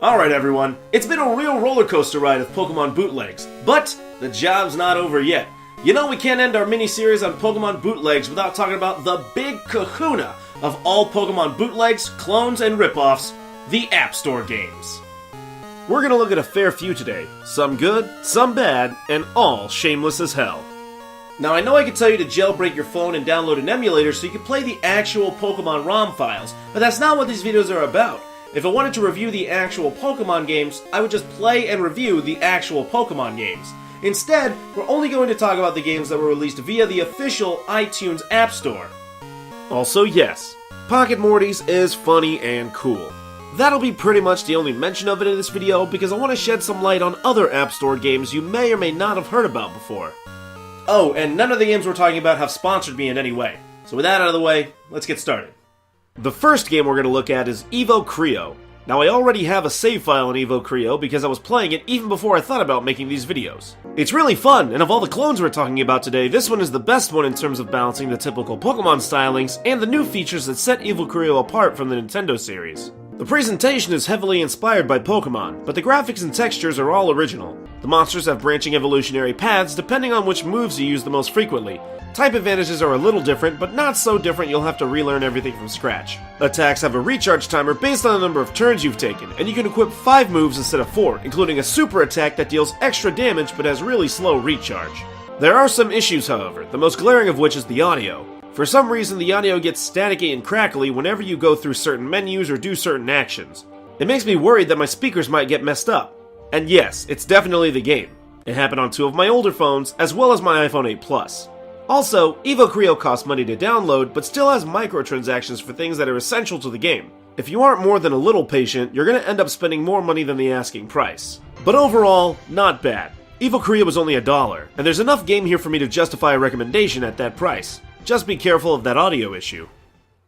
Alright everyone, it's been a real roller coaster ride of Pokemon Bootlegs, but the job's not over yet. You know we can't end our mini-series on Pokemon Bootlegs without talking about the big kahuna of all Pokemon bootlegs, clones, and ripoffs, the App Store games. We're gonna look at a fair few today, some good, some bad, and all shameless as hell. Now I know I can tell you to jailbreak your phone and download an emulator so you can play the actual Pokemon ROM files, but that's not what these videos are about. If I wanted to review the actual Pokemon games, I would just play and review the actual Pokemon games. Instead, we're only going to talk about the games that were released via the official iTunes App Store. Also, yes, Pocket Mortys is funny and cool. That'll be pretty much the only mention of it in this video because I want to shed some light on other App Store games you may or may not have heard about before. Oh, and none of the games we're talking about have sponsored me in any way. So with that out of the way, let's get started. The first game we're going to look at is Evoke Rio. Now I already have a save file in Evoke Rio because I was playing it even before I thought about making these videos. It's really fun, and of all the clones we're talking about today, this one is the best one in terms of balancing the typical Pokemon stylings and the new features that set Evoke Rio apart from the Nintendo series. The presentation is heavily inspired by Pokemon, but the graphics and textures are all original. The monsters have branching evolutionary paths depending on which moves you use the most frequently. Type advantages are a little different, but not so different you'll have to relearn everything from scratch. Attacks have a recharge timer based on the number of turns you've taken, and you can equip 5 moves instead of 4, including a super attack that deals extra damage but has really slow recharge. There are some issues, however, the most glaring of which is the audio. For some reason, the audio gets staticky and crackly whenever you go through certain menus or do certain actions. It makes me worried that my speakers might get messed up. And yes, it's definitely the game. It happened on 2 of my older phones, as well as my iPhone 8 Plus. Also, Evoke Rio costs money to download, but still has microtransactions for things that are essential to the game. If you aren't more than a little patient, you're going to end up spending more money than the asking price. But overall, not bad. Evoke Rio was only $1, and there's enough game here for me to justify a recommendation at that price. Just be careful of that audio issue.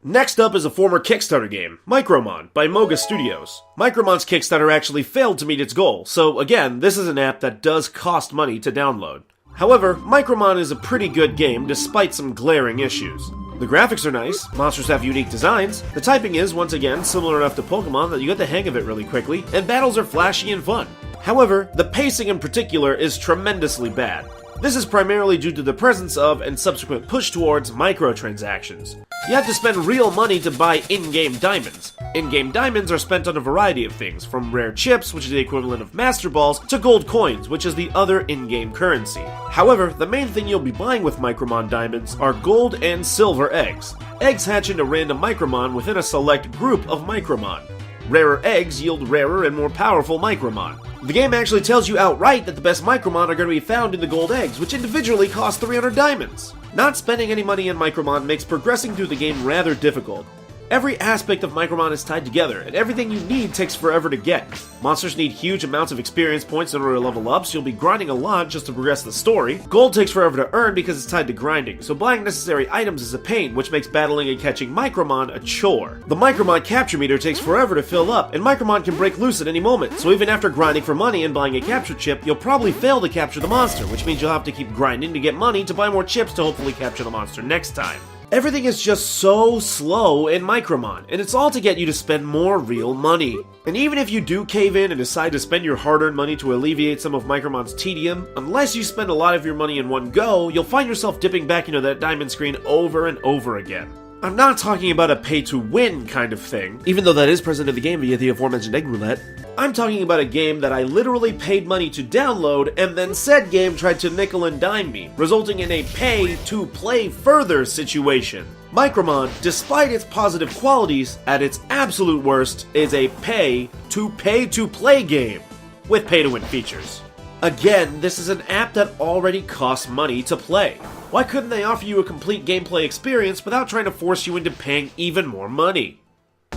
Next up is a former Kickstarter game, Micromon, by Moga Studios. Micromon's Kickstarter actually failed to meet its goal, so again, this is an app that does cost money to download. However, Micromon is a pretty good game despite some glaring issues. The graphics are nice, monsters have unique designs, the typing is, once again, similar enough to Pokemon that you get the hang of it really quickly, and battles are flashy and fun. However, the pacing in particular is tremendously bad. This is primarily due to the presence of, and subsequent push towards, microtransactions. You have to spend real money to buy in-game diamonds. In-game diamonds are spent on a variety of things, from rare chips, which is the equivalent of Master Balls, to gold coins, which is the other in-game currency. However, the main thing you'll be buying with Micromon diamonds are gold and silver eggs. Eggs hatch into random Micromon within a select group of Micromon. Rarer eggs yield rarer and more powerful Micromon. The game actually tells you outright that the best Micromon are going to be found in the gold eggs, which individually cost 300 diamonds. Not spending any money in Micromon makes progressing through the game rather difficult. Every aspect of Micromon is tied together, and everything you need takes forever to get. Monsters need huge amounts of experience points in order to level up, so you'll be grinding a lot just to progress the story. Gold takes forever to earn because it's tied to grinding, so buying necessary items is a pain, which makes battling and catching Micromon a chore. The Micromon capture meter takes forever to fill up, and Micromon can break loose at any moment, so even after grinding for money and buying a capture chip, you'll probably fail to capture the monster, which means you'll have to keep grinding to get money to buy more chips to hopefully capture the monster next time. Everything is just so slow in Micromon, and it's all to get you to spend more real money. And even if you do cave in and decide to spend your hard-earned money to alleviate some of Micromon's tedium, unless you spend a lot of your money in one go, you'll find yourself dipping back into that diamond screen over and over again. I'm not talking about a pay-to-win kind of thing, even though that is present in the game via the aforementioned egg roulette. I'm talking about a game that I literally paid money to download, and then said game tried to nickel and dime me, resulting in a pay-to-play-further situation. Micromon, despite its positive qualities, at its absolute worst, is a pay-to-play game, with pay-to-win features. Again, this is an app that already costs money to play. Why couldn't they offer you a complete gameplay experience without trying to force you into paying even more money?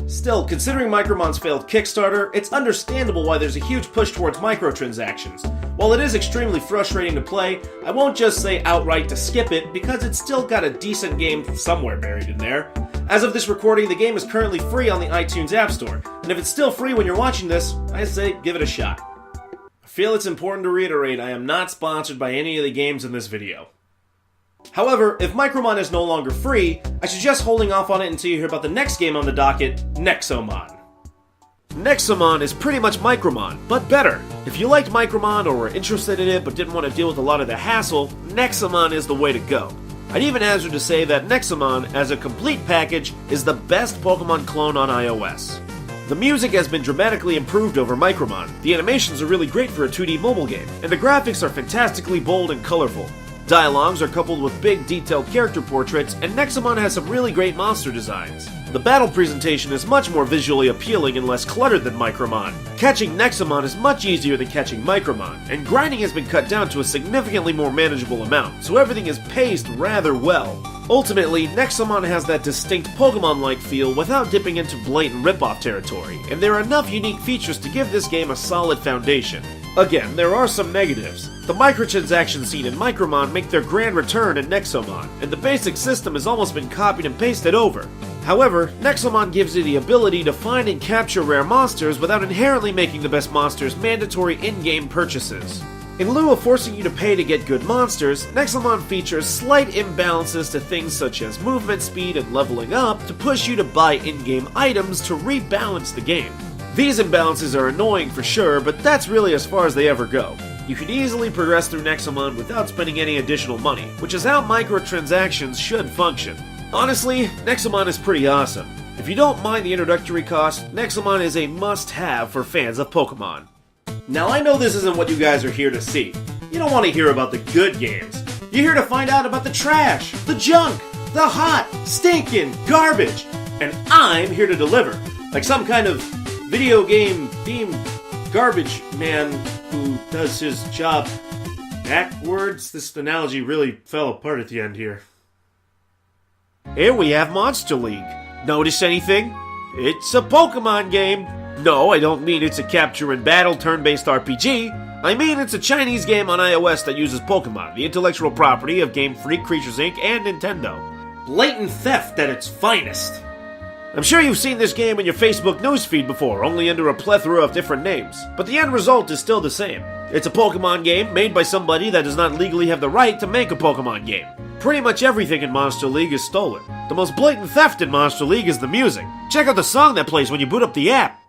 Still, considering Micromon's failed Kickstarter, it's understandable why there's a huge push towards microtransactions. While it is extremely frustrating to play, I won't just say outright to skip it, because it's still got a decent game somewhere buried in there. As of this recording, the game is currently free on the iTunes App Store, and if it's still free when you're watching this, I say give it a shot. I feel it's important to reiterate I am not sponsored by any of the games in this video. However, if Micromon is no longer free, I suggest holding off on it until you hear about the next game on the docket, Nexomon. Nexomon is pretty much Micromon, but better. If you liked Micromon or were interested in it but didn't want to deal with a lot of the hassle, Nexomon is the way to go. I'd even hazard to say that Nexomon, as a complete package, is the best Pokemon clone on iOS. The music has been dramatically improved over Micromon, the animations are really great for a 2D mobile game, and the graphics are fantastically bold and colorful. Dialogues are coupled with big, detailed character portraits, and Nexomon has some really great monster designs. The battle presentation is much more visually appealing and less cluttered than Micromon. Catching Nexomon is much easier than catching Micromon, and grinding has been cut down to a significantly more manageable amount, so everything is paced rather well. Ultimately, Nexomon has that distinct Pokemon-like feel without dipping into blatant ripoff territory, and there are enough unique features to give this game a solid foundation. Again, there are some negatives. The microtransaction scene in Micromon make their grand return in Nexomon, and the basic system has almost been copied and pasted over. However, Nexomon gives you the ability to find and capture rare monsters without inherently making the best monsters mandatory in-game purchases. In lieu of forcing you to pay to get good monsters, Nexomon features slight imbalances to things such as movement speed and leveling up to push you to buy in-game items to rebalance the game. These imbalances are annoying for sure, but that's really as far as they ever go. You can easily progress through Nexomon without spending any additional money, which is how microtransactions should function. Honestly, Nexomon is pretty awesome. If you don't mind the introductory cost, Nexomon is a must-have for fans of Pokemon. Now I know this isn't what you guys are here to see. You don't want to hear about the good games. You're here to find out about the trash, the junk, the hot, stinking garbage. And I'm here to deliver, like some kind of video game themed garbage man who does his job backwards. This analogy really fell apart at the end here. Here we have Monster League. Notice anything? It's a Pokemon game. No, I don't mean it's a capture and battle turn-based RPG. I mean it's a Chinese game on iOS that uses Pokemon, the intellectual property of Game Freak, Creatures Inc., and Nintendo. Blatant theft at its finest. I'm sure you've seen this game in your Facebook newsfeed before, only under a plethora of different names, but the end result is still the same. It's a Pokemon game made by somebody that does not legally have the right to make a Pokemon game. Pretty much everything in Monster League is stolen. The most blatant theft in Monster League is the music. Check out the song that plays when you boot up the app.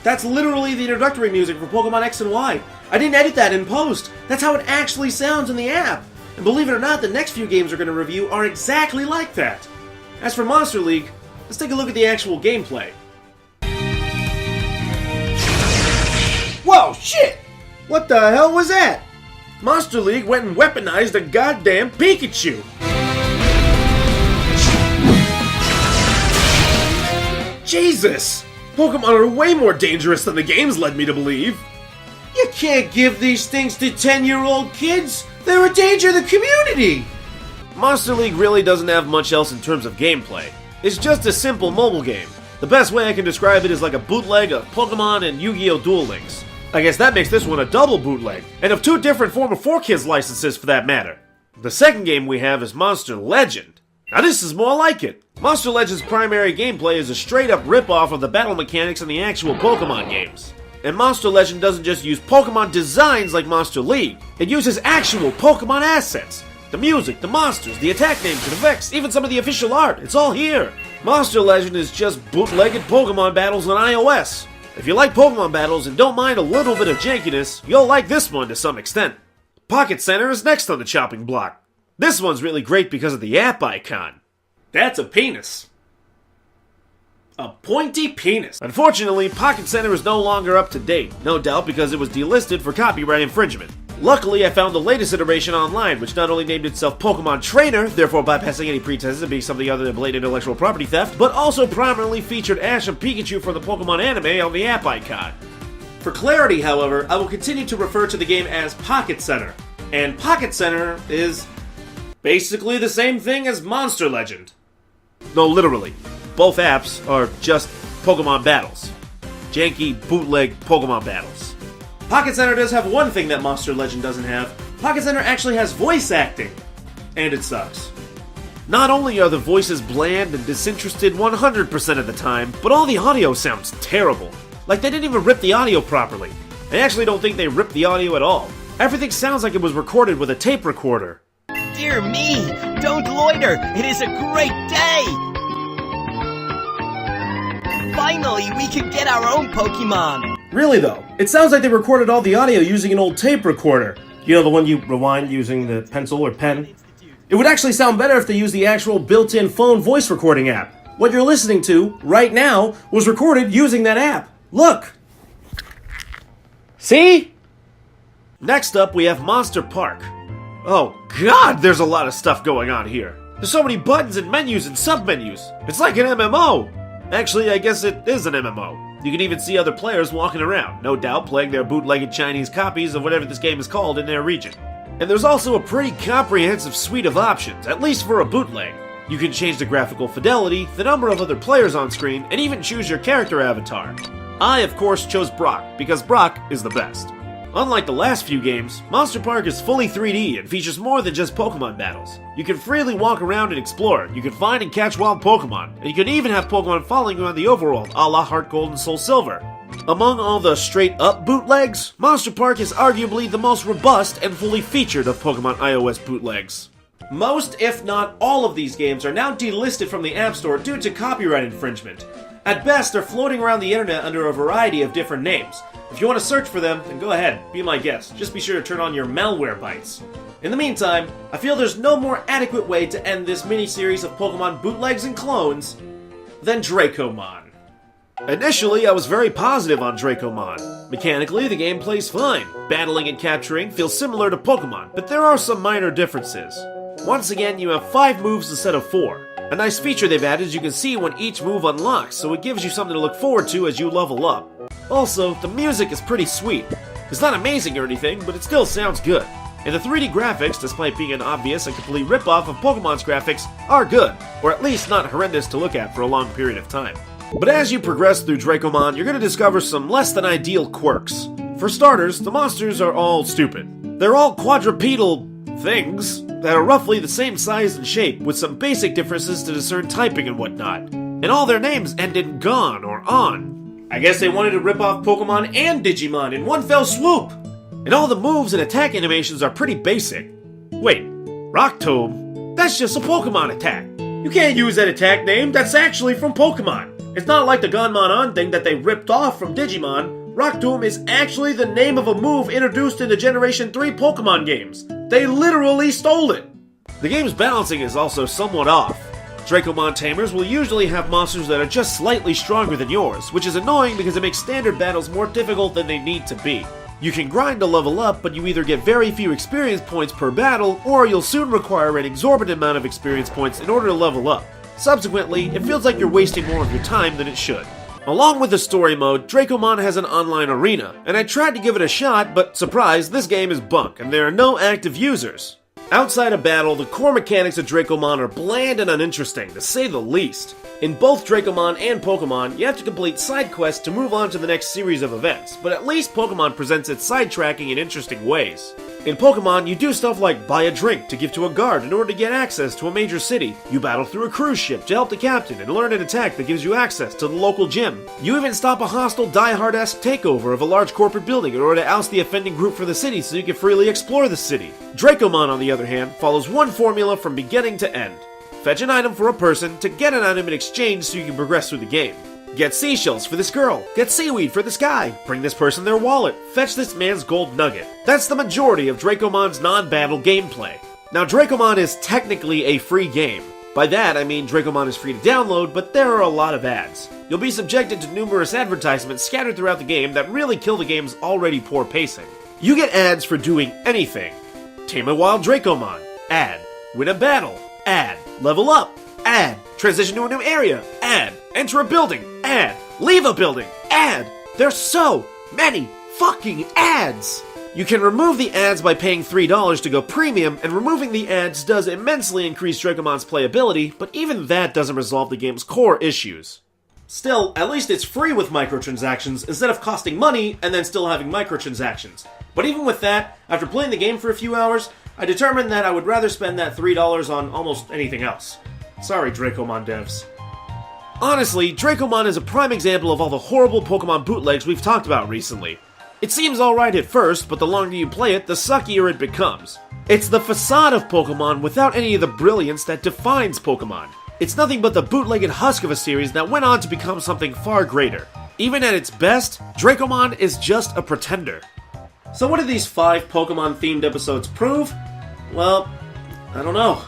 That's literally the introductory music for Pokemon X and Y. I didn't edit that in post. That's how it actually sounds in the app. And believe it or not, the next few games we're going to review are exactly like that. As for Monster League, let's take a look at the actual gameplay. Whoa, shit! What the hell was that? Monster League went and weaponized a goddamn Pikachu! Jesus! Pokemon are way more dangerous than the games led me to believe. You can't give these things to 10-year-old kids! They're a danger to the community! Monster League really doesn't have much else in terms of gameplay. It's just a simple mobile game. The best way I can describe it is like a bootleg of Pokemon and Yu-Gi-Oh! Duel Links. I guess that makes this one a double bootleg, and of two different former 4Kids licenses for that matter. The second game we have is Monster Legend. Now this is more like it. Monster Legend's primary gameplay is a straight-up rip-off of the battle mechanics in the actual Pokemon games. And Monster Legend doesn't just use Pokemon designs like Monster League. It uses actual Pokemon assets. The music, the monsters, the attack names and effects, even some of the official art, it's all here. Monster Legend is just bootlegged Pokemon battles on iOS. If you like Pokemon battles and don't mind a little bit of jankiness, you'll like this one to some extent. Pocket Center is next on the chopping block. This one's really great because of the app icon. That's a penis. A pointy penis. Unfortunately, Pocket Center is no longer up to date, no doubt because it was delisted for copyright infringement. Luckily, I found the latest iteration online, which not only named itself Pokemon Trainer, therefore bypassing any pretenses of being something other than blatant intellectual property theft, but also prominently featured Ash and Pikachu from the Pokemon anime on the app icon. For clarity, however, I will continue to refer to the game as Pocket Center, and Pocket Center is basically the same thing as Monster Legend. No, literally. Both apps are just Pokemon battles. Janky, bootleg Pokemon battles. Pocket Center does have one thing that Monster Legend doesn't have. Pocket Center actually has voice acting. And it sucks. Not only are the voices bland and disinterested 100% of the time, but all the audio sounds terrible. Like they didn't even rip the audio properly. I actually don't think they ripped the audio at all. Everything sounds like it was recorded with a tape recorder. Dear me! Don't loiter! It is a great day! Finally, we can get our own Pokemon! Really though, it sounds like they recorded all the audio using an old tape recorder. You know, the one you rewind using the pencil or pen? It would actually sound better if they used the actual built-in phone voice recording app. What you're listening to, right now, was recorded using that app. Look! See? Next up, we have Monster Park. Oh god, there's a lot of stuff going on here. There's so many buttons and menus and sub-menus. It's like an MMO. Actually, I guess it is an MMO. You can even see other players walking around, no doubt playing their bootlegged Chinese copies of whatever this game is called in their region. And there's also a pretty comprehensive suite of options, at least for a bootleg. You can change the graphical fidelity, the number of other players on screen, and even choose your character avatar. I, of course, chose Brock, because Brock is the best. Unlike the last few games, Monster Park is fully 3D and features more than just Pokemon battles. You can freely walk around and explore, you can find and catch wild Pokemon, and you can even have Pokemon following you on the overworld, a la Heart Gold and Soul Silver. Among all the straight-up bootlegs, Monster Park is arguably the most robust and fully featured of Pokemon iOS bootlegs. Most, if not all of these games are now delisted from the App Store due to copyright infringement. At best, they're floating around the internet under a variety of different names. If you want to search for them, then go ahead, be my guest. Just be sure to turn on your malware bites. In the meantime, I feel there's no more adequate way to end this mini-series of Pokemon bootlegs and clones than Dracomon. Initially, I was very positive on Dracomon. Mechanically, the game plays fine. Battling and capturing feels similar to Pokemon, but there are some minor differences. Once again, you have 5 moves instead of 4. A nice feature they've added is you can see when each move unlocks, so it gives you something to look forward to as you level up. Also, the music is pretty sweet. It's not amazing or anything, but it still sounds good. And the 3D graphics, despite being an obvious and complete ripoff of Pokemon's graphics, are good, or at least not horrendous to look at for a long period of time. But as you progress through Dracomon, you're going to discover some less than ideal quirks. For starters, the monsters are all stupid. They're all quadrupedal things that are roughly the same size and shape, with some basic differences to discern typing and whatnot. And all their names end in gon or on. I guess they wanted to rip off Pokemon and Digimon in one fell swoop! And all the moves and attack animations are pretty basic. Wait, Rock Tomb? That's just a Pokemon attack. You can't use that attack name, that's actually from Pokemon. It's not like the Gonmon On thing that they ripped off from Digimon. Rock Tomb is actually the name of a move introduced in the Generation 3 Pokemon games. They literally stole it! The game's balancing is also somewhat off. Dracomon tamers will usually have monsters that are just slightly stronger than yours, which is annoying because it makes standard battles more difficult than they need to be. You can grind to level up, but you either get very few experience points per battle, or you'll soon require an exorbitant amount of experience points in order to level up. Subsequently, it feels like you're wasting more of your time than it should. Along with the story mode, Dracomon has an online arena, and I tried to give it a shot, but surprise, this game is bunk, and there are no active users. Outside of battle, the core mechanics of Dracomon are bland and uninteresting, to say the least. In both Dracomon and Pokemon, you have to complete side quests to move on to the next series of events, but at least Pokemon presents its sidetracking in interesting ways. In Pokemon, you do stuff like buy a drink to give to a guard in order to get access to a major city. You battle through a cruise ship to help the captain and learn an attack that gives you access to the local gym. You even stop a hostile Die Hard-esque takeover of a large corporate building in order to oust the offending group for the city so you can freely explore the city. Dracomon, on the other hand, follows one formula from beginning to end. Fetch an item for a person to get an item in exchange so you can progress through the game. Get seashells for this girl. Get seaweed for this guy. Bring this person their wallet. Fetch this man's gold nugget. That's the majority of Dracomon's non-battle gameplay. Now, Dracomon is technically a free game. By that, I mean Dracomon is free to download, but there are a lot of ads. You'll be subjected to numerous advertisements scattered throughout the game that really kill the game's already poor pacing. You get ads for doing anything. Tame a wild Dracomon. Ad. Win a battle. Ad. Level up. Ad. Transition to a new area. Ad. Enter a building. Ad. Leave a building. Ad. There's so many fucking ads. You can remove the ads by paying $3 to go premium, and removing the ads does immensely increase Dracomon's playability, but even that doesn't resolve the game's core issues. Still, at least it's free with microtransactions instead of costing money and then still having microtransactions. But even with that, after playing the game for a few hours, I determined that I would rather spend that $3 on almost anything else. Sorry, Dracomon devs. Honestly, Dracomon is a prime example of all the horrible Pokemon bootlegs we've talked about recently. It seems alright at first, but the longer you play it, the suckier it becomes. It's the facade of Pokemon without any of the brilliance that defines Pokemon. It's nothing but the bootlegged husk of a series that went on to become something far greater. Even at its best, Dracomon is just a pretender. So what do these 5 Pokemon-themed episodes prove? Well, I don't know.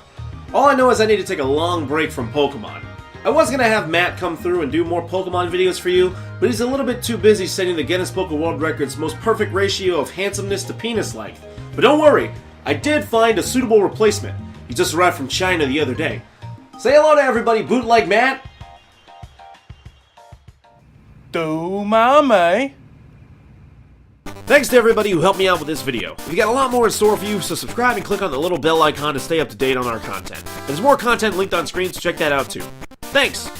All I know is I need to take a long break from Pokemon. I was gonna have Matt come through and do more Pokemon videos for you, but he's a little bit too busy setting the Guinness Book of World Records most perfect ratio of handsomeness to penis length. But don't worry, I did find a suitable replacement. He just arrived from China the other day. Say hello to everybody, Bootleg Matt! Do mommy. Thanks to everybody who helped me out with this video. We've got a lot more in store for you, so subscribe and click on the little bell icon to stay up to date on our content. There's more content linked on screen, so check that out too. Thanks!